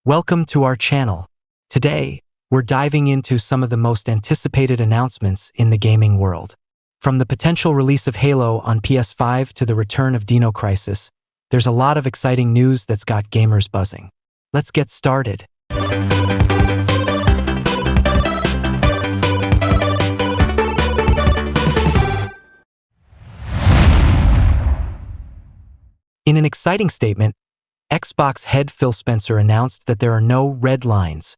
Welcome to our channel. Today, we're diving into some of the most anticipated announcements in the gaming world. From the potential release of Halo on PS5 to the return of Dino Crisis, there's a lot of exciting news that's got gamers buzzing. Let's get started. In an exciting statement, Xbox head Phil Spencer announced that there are no red lines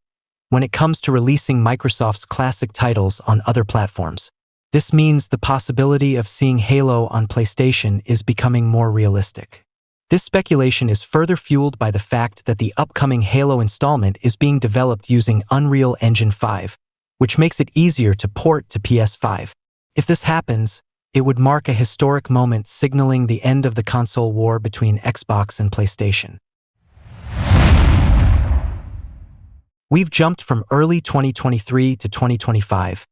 when it comes to releasing Microsoft's classic titles on other platforms. This means the possibility of seeing Halo on PlayStation is becoming more realistic. This speculation is further fueled by the fact that the upcoming Halo installment is being developed using Unreal Engine 5, which makes it easier to port to PS5. If this happens, it would mark a historic moment signaling the end of the console war between Xbox and PlayStation. We've jumped from early 2023 to 2025,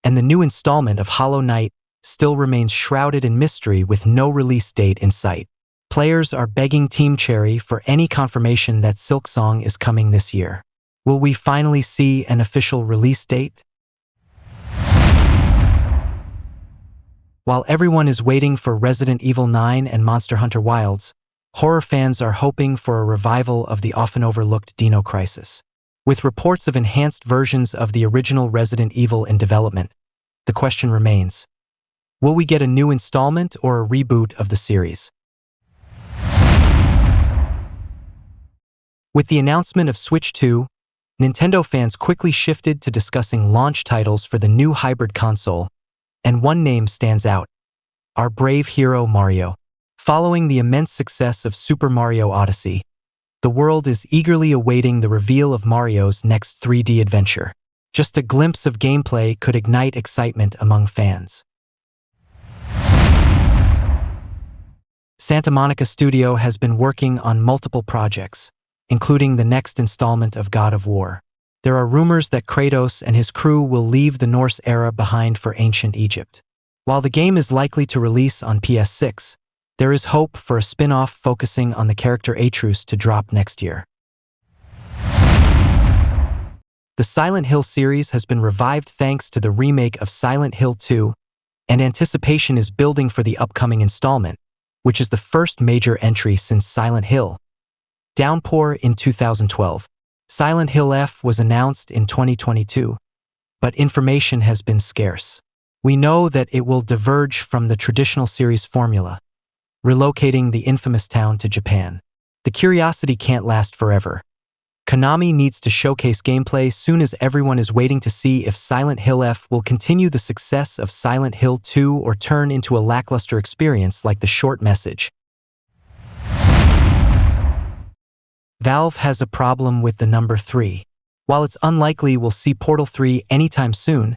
and the new installment of Hollow Knight still remains shrouded in mystery with no release date in sight. Players are begging Team Cherry for any confirmation that Silksong is coming this year. Will we finally see an official release date? While everyone is waiting for Resident Evil 9 and Monster Hunter Wilds, horror fans are hoping for a revival of the often overlooked Dino Crisis. With reports of enhanced versions of the original Resident Evil in development, the question remains, will we get a new installment or a reboot of the series? With the announcement of Switch 2, Nintendo fans quickly shifted to discussing launch titles for the new hybrid console, and one name stands out: our brave hero Mario. Following the immense success of Super Mario Odyssey, the world is eagerly awaiting the reveal of Mario's next 3D adventure. Just a glimpse of gameplay could ignite excitement among fans. Santa Monica Studio has been working on multiple projects, including the next installment of God of War. There are rumors that Kratos and his crew will leave the Norse era behind for ancient Egypt. While the game is likely to release on PS6, there is hope for a spin-off focusing on the character Atreus to drop next year. The Silent Hill series has been revived thanks to the remake of Silent Hill 2, and anticipation is building for the upcoming installment, which is the first major entry since Silent Hill Downpour in 2012. Silent Hill F was announced in 2022, but information has been scarce. We know that it will diverge from the traditional series formula, relocating the infamous town to Japan. The curiosity can't last forever. Konami needs to showcase gameplay soon, as everyone is waiting to see if Silent Hill F will continue the success of Silent Hill 2 or turn into a lackluster experience like the short message. Valve has a problem with the number 3. While it's unlikely we'll see Portal 3 anytime soon,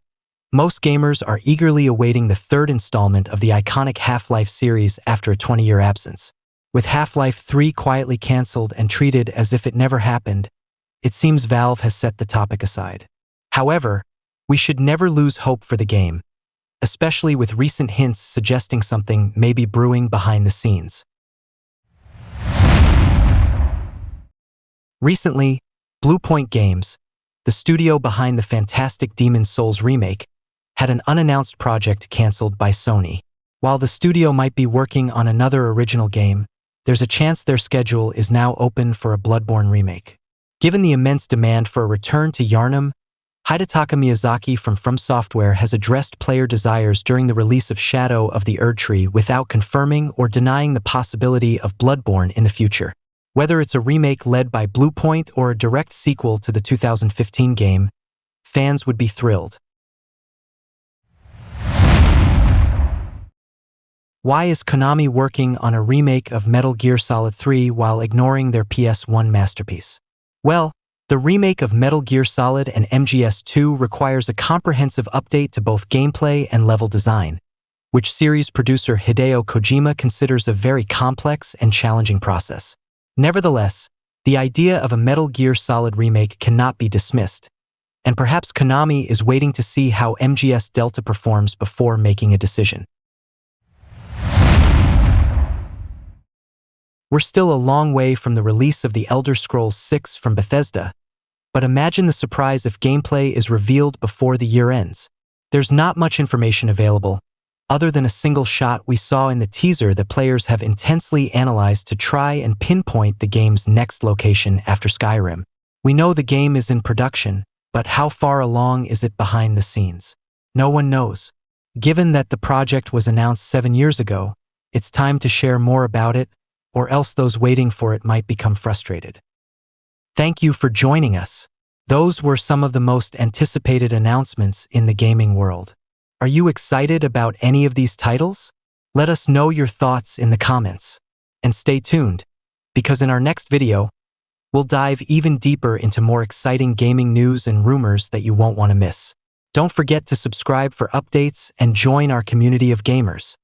most gamers are eagerly awaiting the third installment of the iconic Half-Life series after a 20-year absence. With Half-Life 3 quietly cancelled and treated as if it never happened, it seems Valve has set the topic aside. However, we should never lose hope for the game, especially with recent hints suggesting something may be brewing behind the scenes. Recently, Bluepoint Games, the studio behind the fantastic Demon's Souls remake, had an unannounced project cancelled by Sony. While the studio might be working on another original game, there's a chance their schedule is now open for a Bloodborne remake. Given the immense demand for a return to Yharnam, Hidetaka Miyazaki from Software has addressed player desires during the release of Shadow of the Erdtree without confirming or denying the possibility of Bloodborne in the future. Whether it's a remake led by Bluepoint or a direct sequel to the 2015 game, fans would be thrilled. Why is Konami working on a remake of Metal Gear Solid 3 while ignoring their PS1 masterpiece? Well, the remake of Metal Gear Solid and MGS2 requires a comprehensive update to both gameplay and level design, which series producer Hideo Kojima considers a very complex and challenging process. Nevertheless, the idea of a Metal Gear Solid remake cannot be dismissed, and perhaps Konami is waiting to see how MGS Delta performs before making a decision. We're still a long way from the release of The Elder Scrolls 6 from Bethesda, but imagine the surprise if gameplay is revealed before the year ends. There's not much information available, other than a single shot we saw in the teaser that players have intensely analyzed to try and pinpoint the game's next location after Skyrim. We know the game is in production, but how far along is it behind the scenes? No one knows. Given that the project was announced 7 years ago, it's time to share more about it, or else those waiting for it might become frustrated. Thank you for joining us. Those were some of the most anticipated announcements in the gaming world. Are you excited about any of these titles? Let us know your thoughts in the comments. And stay tuned, because in our next video, we'll dive even deeper into more exciting gaming news and rumors that you won't want to miss. Don't forget to subscribe for updates and join our community of gamers.